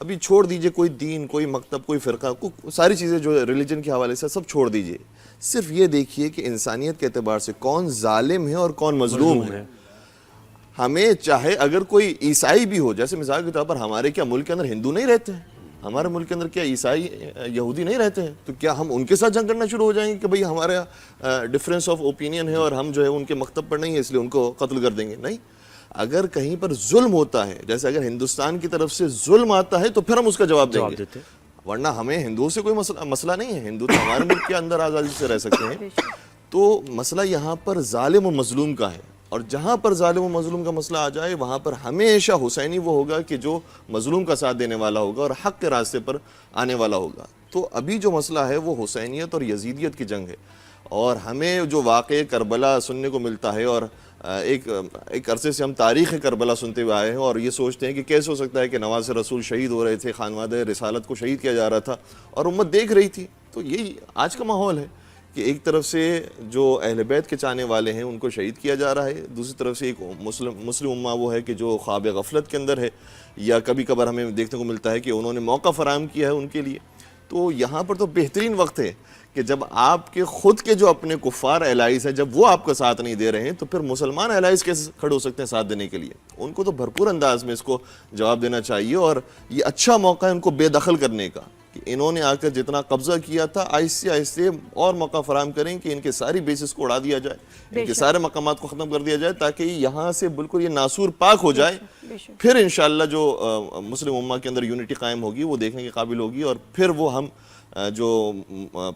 ابھی چھوڑ دیجئے کوئی دین، کوئی مکتب، کوئی فرقہ، ساری چیزیں جو ریلیجن کے حوالے سے سب چھوڑ دیجئے، صرف یہ دیکھیے کہ انسانیت کے اعتبار سے کون ظالم ہے اور کون مظلوم ہے۔ ہمیں چاہے اگر کوئی عیسائی بھی ہو، جیسے مثال کے طور پر ہمارے کیا ملک کے اندر ہندو نہیں رہتے ہیں؟ ہمارے ملک کے اندر کیا عیسائی یہودی نہیں رہتے ہیں؟ تو کیا ہم ان کے ساتھ جنگ کرنا شروع ہو جائیں گے کہ بھئی ہمارا ڈفرینس آف اوپینین ہے اور ہم جو ہے ان کے مکتب پر نہیں ہے اس لیے ان کو قتل کر دیں گے؟ نہیں، اگر کہیں پر ظلم ہوتا ہے، جیسے اگر ہندوستان کی طرف سے ظلم آتا ہے تو پھر ہم اس کا جواب دیں گے، ورنہ ہمیں ہندوؤں سے کوئی مسئلہ نہیں ہے، ہندو تو ہمارے ملک کے اندر آزادی سے رہ سکتے ہیں۔ تو مسئلہ یہاں پر ظالم و مظلوم کا ہے، اور جہاں پر ظالم و مظلوم کا مسئلہ آ جائے وہاں پر ہمیشہ حسینی وہ ہوگا کہ جو مظلوم کا ساتھ دینے والا ہوگا اور حق کے راستے پر آنے والا ہوگا۔ تو ابھی جو مسئلہ ہے وہ حسینیت اور یزیدیت کی جنگ ہے، اور ہمیں جو واقعہ کربلا سننے کو ملتا ہے، اور ایک عرصے سے ہم تاریخ کربلا سنتے ہوئے آئے ہیں اور یہ سوچتے ہیں کہ کیسے ہو سکتا ہے کہ نواز رسول شہید ہو رہے تھے، خانوادہ رسالت کو شہید کیا جا رہا تھا اور امت دیکھ رہی تھی۔ تو یہی آج کا ماحول ہے کہ ایک طرف سے جو اہل بیت کے چاہنے والے ہیں ان کو شہید کیا جا رہا ہے، دوسری طرف سے ایک مسلم امہ وہ ہے کہ جو خواب غفلت کے اندر ہے، یا کبھی کبھار ہمیں دیکھنے کو ملتا ہے کہ انہوں نے موقع فراہم کیا ہے ان کے لیے۔ تو یہاں پر تو بہترین وقت ہے کہ جب آپ کے خود کے جو اپنے کفار الائز ہیں جب وہ آپ کا ساتھ نہیں دے رہے ہیں تو پھر مسلمان الائز کیسے کھڑے ہو سکتے ہیں ساتھ دینے کے لیے؟ ان کو تو بھرپور انداز میں اس کو جواب دینا چاہیے، اور یہ اچھا موقع ہے ان کو بے دخل کرنے کا کہ انہوں نے آ کر جتنا قبضہ کیا تھا آہستہ آہستہ اور موقع فراہم کریں کہ ان کے ساری بیسز کو اڑا دیا جائے، ان کے سارے مقامات کو ختم کر دیا جائے، تاکہ یہاں سے بالکل یہ ناسور پاک ہو جائے۔ پھر انشاءاللہ جو مسلم امہ کے اندر یونٹی قائم ہوگی وہ دیکھنے کے قابل ہوگی، اور پھر وہ ہم جو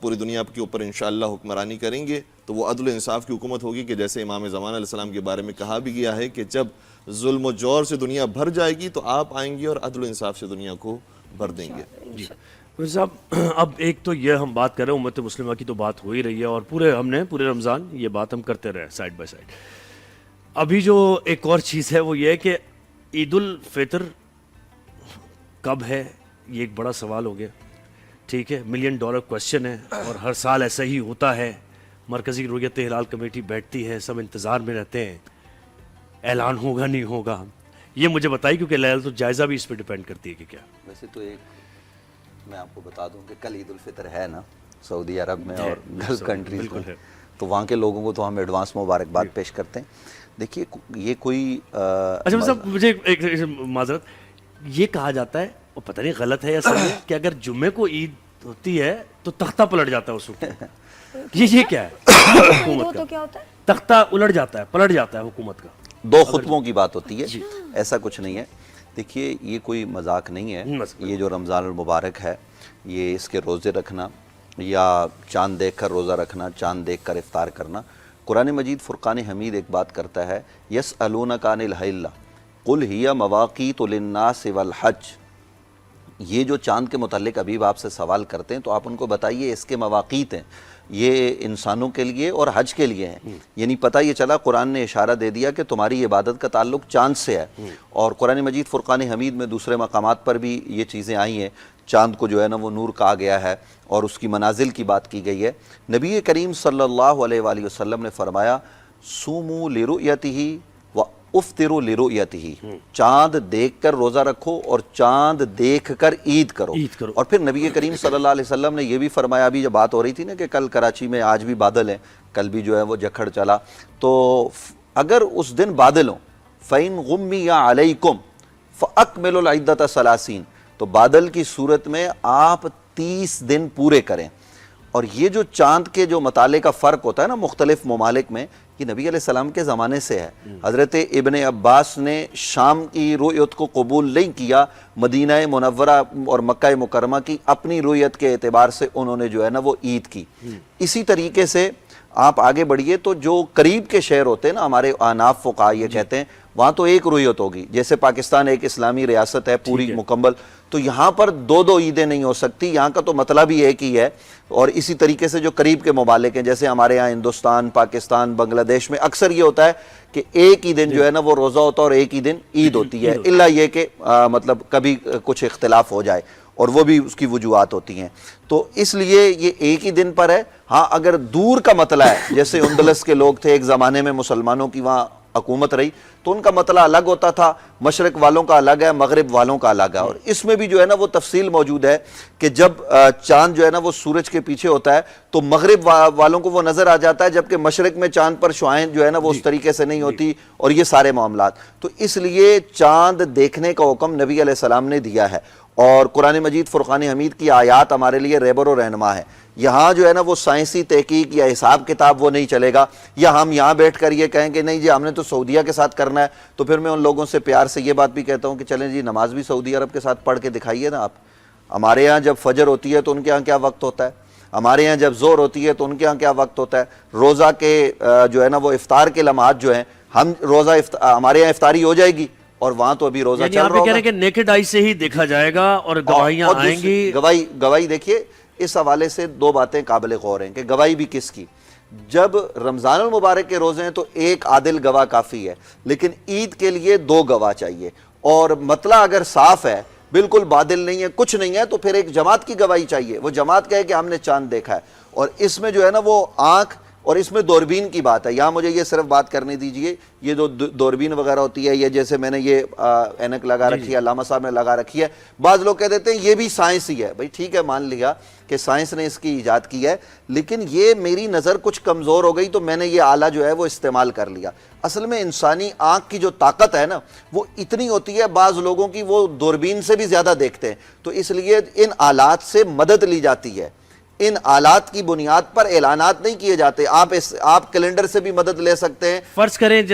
پوری دنیا کے اوپر انشاءاللہ حکمرانی کریں گے تو وہ عدل و انصاف کی حکومت ہوگی، کہ جیسے امام زمان علیہ السلام کے بارے میں کہا بھی گیا ہے کہ جب ظلم و جور سے دنیا بھر جائے گی تو آپ آئیں گے اور عدل و انصاف سے دنیا کو بھر دیں گے۔ جی صاحب، اب ایک تو یہ ہم بات کر رہے ہیں امت مسلمہ کی، تو بات ہو ہی رہی ہے، اور ہم نے پورے رمضان یہ بات ہم کرتے رہے سائڈ بائی سائڈ۔ ابھی جو ایک اور چیز ہے وہ یہ ہے کہ عید الفطر کب ہے، یہ ایک بڑا سوال ہو گیا، ٹھیک ہے، $1 ملین کویسچن ہے، اور ہر سال ایسا ہی ہوتا ہے، مرکزی رؤیت ہلال کمیٹی بیٹھتی ہے، سب انتظار میں رہتے ہیں اعلان ہوگا نہیں ہوگا۔ یہ مجھے بتائیے، کیونکہ لہٰذا تو جائزہ بھی اس پہ ڈیپینڈ کرتی ہے کہ کیا۔ ویسے تو ایک میں آپ کو بتا دوں کہ کل عید الفطر ہے نا سعودی عرب میں اور گلف کنٹریز میں، تو وہاں کے لوگوں کو تو ہم ایڈوانس مبارکباد پیش کرتے ہیں۔ دیکھیے یہ کوئی اچھا صاحب، مجھے ایک معذرت، یہ کہا جاتا ہے، وہ پتہ نہیں غلط ہے یا صحیح ہے، کہ اگر جمعے کو عید ہوتی ہے تو تختہ پلٹ جاتا ہے اس وقت، یہ کیا ہے؟ حکومت کا تختہ الٹ جاتا ہے، پلٹ جاتا ہے حکومت کا، 2 خطبوں کی بات ہوتی ہے، ایسا کچھ نہیں ہے۔ دیکھیے یہ کوئی مذاق نہیں ہے، یہ جو رمضان المبارک ہے یہ اس کے روزے رکھنا یا چاند دیکھ کر روزہ رکھنا، چاند دیکھ کر افطار کرنا، قرآن مجید فرقان حمید ایک بات کرتا ہے، یسألونک عن الحلہ قل ہی مواقیت للناس والحج۔ یہ جو چاند کے متعلق ابھی آپ سے سوال کرتے ہیں تو آپ ان کو بتائیے اس کے مواقیت ہیں، یہ انسانوں کے لیے اور حج کے لیے ہیں، یعنی پتہ یہ چلا قرآن نے اشارہ دے دیا کہ تمہاری عبادت کا تعلق چاند سے ہے، اور قرآن مجید فرقان حمید میں دوسرے مقامات پر بھی یہ چیزیں آئی ہیں، چاند کو جو ہے نا وہ نور کہا گیا ہے اور اس کی منازل کی بات کی گئی ہے۔ نبی کریم صلی اللہ علیہ وآلہ وسلم نے فرمایا صوموا لرؤیتہ افطروا لرؤیتہ، چاند دیکھ کر روزہ رکھو اور چاند دیکھ کر عید کرو۔ اور پھر نبی کریم صلی اللہ علیہ وسلم نے یہ بھی فرمایا، ابھی جب بات ہو رہی تھی نا کہ کل کراچی میں آج بھی بادل ہیں، کل بھی جو ہے وہ جکھڑ چلا، تو اگر اس دن بادل ہوں فَإِن غُمِّيَ عَلَيْكُمْ فَأَكْمِلُوا الْعِدَّةَ 30، تو بادل کی صورت میں آپ 30 دن پورے کریں۔ اور یہ جو چاند کے جو مطالعے کا فرق ہوتا ہے نا مختلف ممالک میں، یہ نبی علیہ السلام کے زمانے سے ہے۔ حضرت ابن عباس نے شام کی رؤیت کو قبول نہیں کیا، مدینہ منورہ اور مکہ مکرمہ کی اپنی رؤیت کے اعتبار سے انہوں نے جو ہے نا وہ عید کی۔ اسی طریقے سے آپ آگے بڑھیے تو جو قریب کے شہر ہوتے ہیں نا، ہمارے احناف فقہا یہ کہتے ہیں وہاں تو ایک رؤیت ہوگی، جیسے پاکستان ایک اسلامی ریاست ہے پوری مکمل، تو یہاں پر 2 عیدیں نہیں ہو سکتی، یہاں کا تو مطلب ہی ایک ہی ہے۔ اور اسی طریقے سے جو قریب کے ممالک ہیں جیسے ہمارے ہاں ہندوستان، پاکستان، بنگلہ دیش میں اکثر یہ ہوتا ہے کہ ایک ہی دن جو ہے نا وہ روزہ ہوتا ہے اور ایک ہی دن عید ہوتی ہے، الا یہ کہ مطلب کبھی کچھ اختلاف ہو جائے، اور وہ بھی اس کی وجوہات ہوتی ہیں۔ تو اس لیے یہ ایک ہی دن پر ہے۔ ہاں اگر دور کا مسئلہ ہے، جیسے اندلس کے لوگ تھے ایک زمانے میں مسلمانوں کی وہاں حکومت رہی تو ان کا مطلع الگ ہوتا تھا, مشرق والوں کا الگ ہے, مغرب والوں کا الگ ہے. اور اس میں بھی جو ہے نا وہ تفصیل موجود ہے کہ جب چاند جو ہے نا وہ سورج کے پیچھے ہوتا ہے تو مغرب والوں کو وہ نظر آ جاتا ہے, جبکہ مشرق میں چاند پر شعاعیں جو ہے نا وہ اس طریقے سے نہیں ہوتی, اور یہ سارے معاملات. تو اس لیے چاند دیکھنے کا حکم نبی علیہ السلام نے دیا ہے, اور قرآن مجید فرقان حمید کی آیات ہمارے لیے رہبر و رہنما ہے. یہاں جو ہے نا وہ سائنسی تحقیق یا حساب کتاب وہ نہیں چلے گا, یا ہم یہاں بیٹھ کر یہ کہیں کہ نہیں جی ہم نے تو سعودیہ کے ساتھ کرنا ہے. تو پھر میں ان لوگوں سے پیار سے یہ بات بھی کہتا ہوں کہ چلیں جی نماز بھی سعودی عرب کے ساتھ پڑھ کے دکھائیے نا آپ. ہمارے ہاں جب فجر ہوتی ہے تو ان کے ہاں کیا وقت ہوتا ہے, ہمارے ہاں جب زور ہوتی ہے تو ان کے ہاں کیا وقت ہوتا ہے, روزہ کے جو ہے نا وہ افطار کے لمحات جو ہیں, ہم روزہ ہمارے یہاں افطاری ہو جائے گی اور وہاں تو ابھی روزہ یعنی چل آپ رہا یہ ہوگا. کہہ رہے ہیں کہ نیکڈ آئی سے ہی دیکھا جائے گا اور گواہیاں اور آئیں گی. گواہی دیکھیے اس حوالے سے دو باتیں قابل غور ہیں کہ گواہی بھی کس کی. جب رمضان المبارک کے روزے ہیں تو ایک عادل گواہ کافی ہے, لیکن عید کے لیے 2 گواہ چاہیے, اور مطلع اگر صاف ہے بالکل بادل نہیں ہے کچھ نہیں ہے تو پھر ایک جماعت کی گواہی چاہیے, وہ جماعت کہے کہ ہم نے چاند دیکھا ہے. اور اس میں جو ہے نا وہ آنکھ اور اس میں دوربین کی بات ہے. یہاں مجھے یہ صرف بات کرنے دیجئے, یہ جو دوربین وغیرہ ہوتی ہے, یہ جیسے میں نے یہ اینک لگا رکھی ہے, علامہ صاحب نے لگا رکھی ہے, بعض لوگ کہہ دیتے ہیں یہ بھی سائنس ہی ہے. بھئی ٹھیک ہے مان لیا کہ سائنس نے اس کی ایجاد کی ہے, لیکن یہ میری نظر کچھ کمزور ہو گئی تو میں نے یہ آلہ جو ہے وہ استعمال کر لیا. اصل میں انسانی آنکھ کی جو طاقت ہے نا وہ اتنی ہوتی ہے, بعض لوگوں کی وہ دوربین سے بھی زیادہ دیکھتے ہیں, تو اس لیے ان آلات سے مدد لی جاتی ہے. ان آلات کی بنیاد پر اعلانات نہیں کیے جاتے. آپ کیلنڈر سے بھی مدد لے سکتے ہیں. فرض کریں